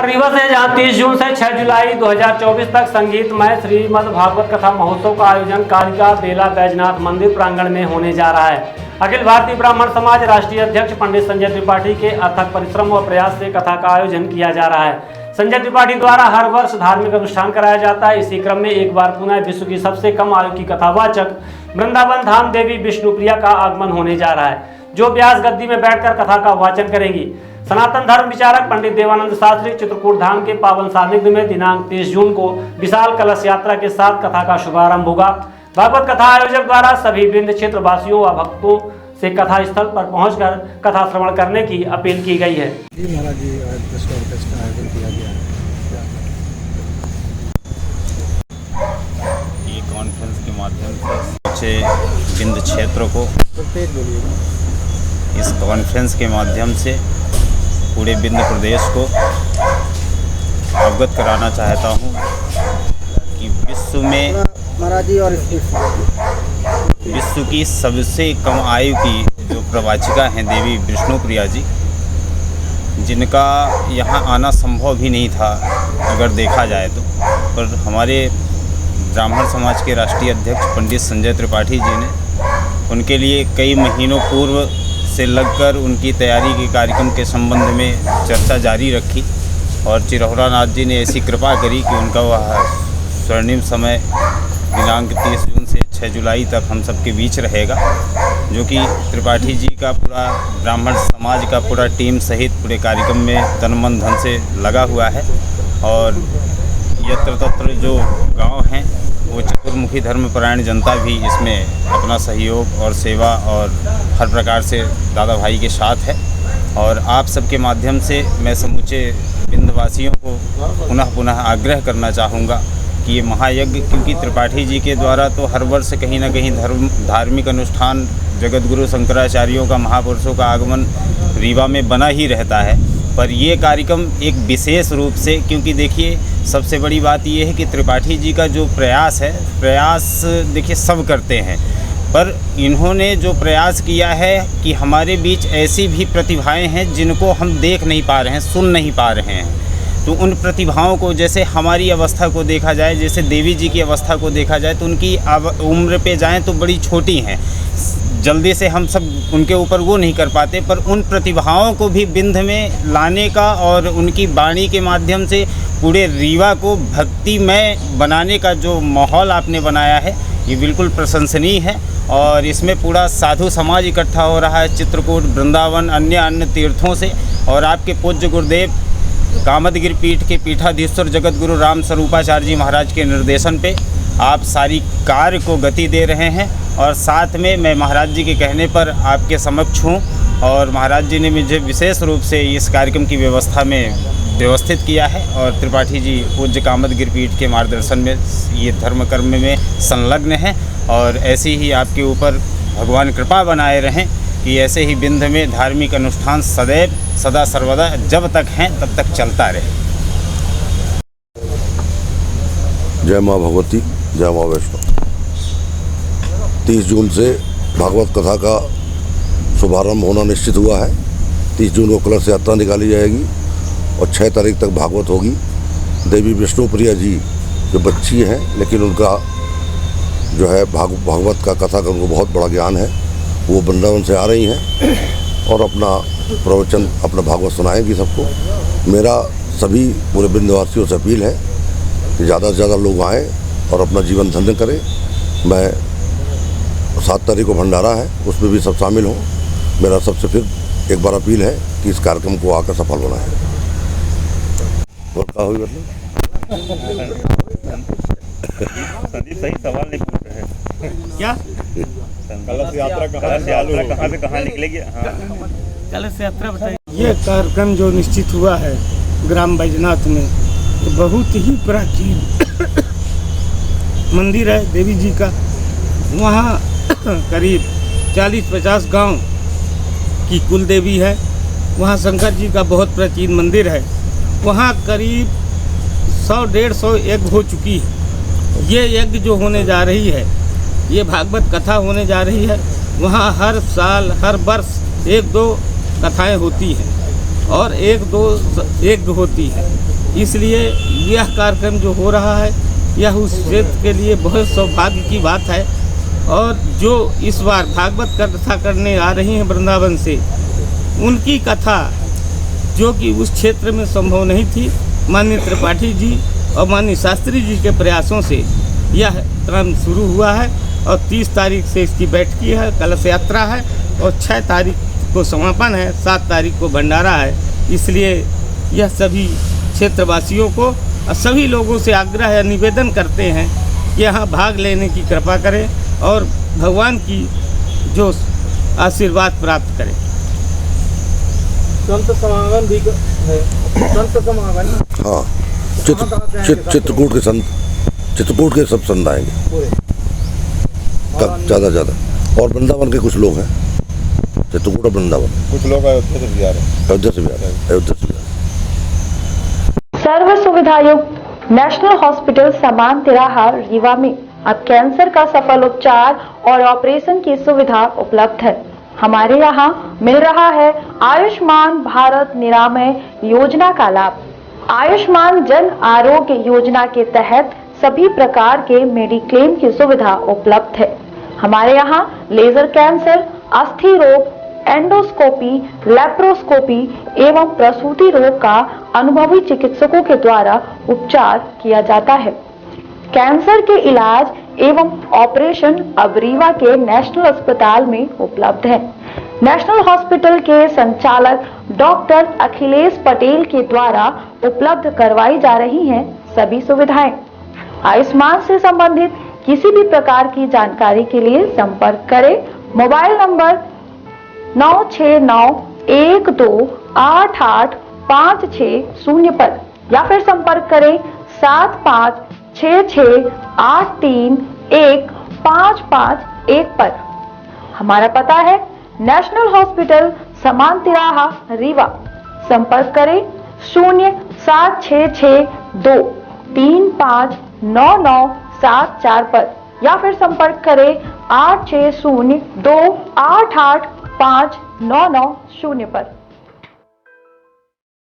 खबर रीवा से, जहां 30 जून से 6 जुलाई 2024 तक संगीतमय श्रीमद् भागवत कथा महोत्सव का आयोजन कालिका बेला बैजनाथ मंदिर प्रांगण में होने जा रहा है। अखिल भारतीय ब्राह्मण समाज राष्ट्रीय अध्यक्ष पंडित संजय त्रिपाठी के अथक परिश्रम व प्रयास से कथा का आयोजन किया जा रहा है। संजय त्रिपाठी द्वारा हर वर्ष धार्मिक अनुष्ठान कराया जाता है। इसी क्रम में एक बार पुनः विश्व की सबसे कम आयु की कथावाचक वृंदावन धाम देवी विष्णुप्रिया का आगमन होने जा रहा है, जो व्यास गद्दी में बैठकर कथा का वाचन करेंगी। सनातन धर्म विचारक पंडित देवानंद शास्त्री चित्रकूट धाम के पावन सानिध्य में दिनांक 30 जून को विशाल कलश यात्रा के साथ कथा का शुभारंभ होगा। भागवत कथा आयोजक द्वारा सभी वृंद क्षेत्र वासियों व भक्तों से कथा स्थल पर पहुंचकर कथा श्रवण करने की अपील की गई है। जी महाराज जी, आयोजन किया गया है। ये कॉन्फ्रेंस के माध्यम से विंध्य क्षेत्र को इस कॉन्फ्रेंस के माध्यम से पूरे विंध्य प्रदेश को अवगत कराना चाहता हूँ कि विश्व में महाराज जी और विश्व की सबसे कम आयु की जो प्रवाचिका हैं देवी विष्णुप्रिया जी, जिनका यहाँ आना संभव भी नहीं था अगर देखा जाए तो, पर हमारे ब्राह्मण समाज के राष्ट्रीय अध्यक्ष पंडित संजय त्रिपाठी जी ने उनके लिए कई महीनों पूर्व से लगकर उनकी तैयारी के कार्यक्रम के संबंध में चर्चा जारी रखी और चिरहुरा नाथ जी ने ऐसी कृपा करी कि उनका वह स्वर्णिम समय दिनांक 30 जून से 6 जुलाई तक हम सबके बीच रहेगा, जो कि त्रिपाठी जी का पूरा ब्राह्मण समाज का पूरा टीम सहित पूरे कार्यक्रम में तन मन धन से लगा हुआ है। और यत्र तत्र जो गांव हैं वो चतुर्मुखी धर्मपरायण जनता भी इसमें अपना सहयोग और सेवा और हर प्रकार से दादा भाई के साथ है। और आप सबके माध्यम से मैं समूचे विंध्यवासियों को पुनः पुनः आग्रह करना चाहूँगा कि ये महायज्ञ, क्योंकि त्रिपाठी जी के द्वारा तो हर वर्ष कहीं ना कहीं धार्मिक अनुष्ठान जगतगुरु शंकराचार्यों का महापुरुषों का आगमन रीवा में बना ही रहता है, पर ये कार्यक्रम एक विशेष रूप से, क्योंकि देखिए सबसे बड़ी बात ये है कि त्रिपाठी जी का जो प्रयास है, प्रयास देखिए सब करते हैं, पर इन्होंने जो प्रयास किया है कि हमारे बीच ऐसी भी प्रतिभाएं हैं जिनको हम देख नहीं पा रहे हैं, सुन नहीं पा रहे हैं, तो उन प्रतिभाओं को, जैसे हमारी अवस्था को देखा जाए, जैसे देवी जी की अवस्था को देखा जाए, तो उनकी उम्र पे जाएं तो बड़ी छोटी हैं, जल्दी से हम सब उनके ऊपर वो नहीं कर पाते, पर उन प्रतिभाओं को भी विंध्य में लाने का और उनकी वाणी के माध्यम से पूरे रीवा को भक्तिमय बनाने का जो माहौल आपने बनाया है, ये बिल्कुल प्रशंसनीय है। और इसमें पूरा साधु समाज इकट्ठा हो रहा है, चित्रकूट, वृंदावन, अन्य तीर्थों से, और आपके पूज्य गुरुदेव कामदगिरि पीठ के पीठाधीश्वर जगत गुरु राम स्वरूपाचार्य जी महाराज के निर्देशन पे आप सारी कार्य को गति दे रहे हैं। और साथ में मैं महाराज जी के कहने पर आपके समक्ष हूँ, और महाराज जी ने मुझे विशेष रूप से इस कार्यक्रम की व्यवस्था में व्यवस्थित किया है, और त्रिपाठी जी पूज्य कामदगिरि पीठ के मार्गदर्शन में ये धर्म कर्म में संलग्न हैं। और ऐसी ही आपके ऊपर भगवान कृपा बनाए रहें कि ऐसे ही विंध्य में धार्मिक अनुष्ठान सदैव सदा सर्वदा जब तक हैं तब तक चलता रहे। जय माँ भगवती, जय माँ वैष्णो। 30 जून से भागवत कथा का शुभारंभ होना निश्चित हुआ है। 30 जून को कलश यात्रा निकाली जाएगी और 6 तारीख तक भागवत होगी। देवी विष्णुप्रिया जी जो बच्ची हैं, लेकिन उनका जो है भागवत का कथा का उनको बहुत बड़ा ज्ञान है, वो वृंदावन से आ रही हैं और अपना प्रवचन, अपना भागवत सुनाएंगी सबको। मेरा सभी पूरे विंध्यवासियों से अपील है कि ज़्यादा से ज़्यादा लोग आएँ और अपना जीवन धन्य करें। मैं 7 तारीख को भंडारा है, उसमें भी सब शामिल हों। मेरा सबसे फिर एक बार अपील है कि इस कार्यक्रम को आकर सफल बनाएं। क्या हुई सही सवाल नहीं पूछ रहे हैं क्या? कलश यात्रा कहाँ से कहाँ निकलेगी? हाँ, कलश यात्रा बताइए। ये कार्यक्रम जो निश्चित हुआ है ग्राम बैजनाथ में, तो बहुत ही प्राचीन मंदिर है देवी जी का। वहाँ करीब 40-50 गांव की कुल देवी है। वहाँ शंकर जी का बहुत प्राचीन मंदिर है। वहाँ करीब 100-150 यज्ञ हो चुकी है। ये यज्ञ जो होने जा रही है, ये भागवत कथा होने जा रही है। वहाँ हर साल हर वर्ष 1-2 कथाएं होती हैं और 1-2 यज्ञ होती है। इसलिए यह कार्यक्रम जो हो रहा है यह उस क्षेत्र के लिए बहुत सौभाग्य की बात है। और जो इस बार भागवत कथा करने आ रही हैं वृंदावन से, उनकी कथा जो कि उस क्षेत्र में संभव नहीं थी, माननीय त्रिपाठी जी और माननीय शास्त्री जी के प्रयासों से यह क्रम शुरू हुआ है। और 30 तारीख से इसकी बैठकी है, कलश यात्रा है और 6 तारीख को समापन है, 7 तारीख को भंडारा है। इसलिए यह सभी क्षेत्रवासियों को और सभी लोगों से आग्रह या निवेदन करते हैं कि यहाँ भाग लेने की कृपा करें और भगवान की जो आशीर्वाद प्राप्त करें। संत समागम भी है, संत समागम। हाँ, चित्रकूट के सब संत आएंगे ज़्यादा। और वृंदावन के कुछ लोग हैं, चित्रकूट और वृंदावन। कुछ लोग अयोध्या से भी आ रहे हैं। अयोध्या से भी आ रहे हैं। सर्व सुविधा युक्त नेशनल हॉस्पिटल समान तिराहा रीवा में अब कैंसर का सफल उपचार और ऑपरेशन की सुविधा उपलब्ध है। हमारे यहाँ मिल रहा है आयुष्मान भारत निरामय योजना का लाभ। आयुष्मान जन आरोग्य योजना के तहत सभी प्रकार के मेडिक्लेम की सुविधा उपलब्ध है। हमारे यहाँ लेजर कैंसर, अस्थि रोग, एंडोस्कोपी, लेप्रोस्कोपी एवं प्रसूति रोग का अनुभवी चिकित्सकों के द्वारा उपचार किया जाता है। कैंसर के इलाज एवं ऑपरेशन अब रीवा के नेशनल अस्पताल में उपलब्ध है। नेशनल हॉस्पिटल के संचालक डॉक्टर अखिलेश पटेल के द्वारा उपलब्ध करवाई जा रही हैं सभी सुविधाएं। आयुष्मान से संबंधित किसी भी प्रकार की जानकारी के लिए संपर्क करें मोबाइल नंबर 9691288560 पर या फिर संपर्क करें 7566831551 पर। हमारा पता है नेशनल हॉस्पिटल समान तिराहा रीवा। संपर्क करें 07662359974 पर या फिर संपर्क करें 8602885990 पर।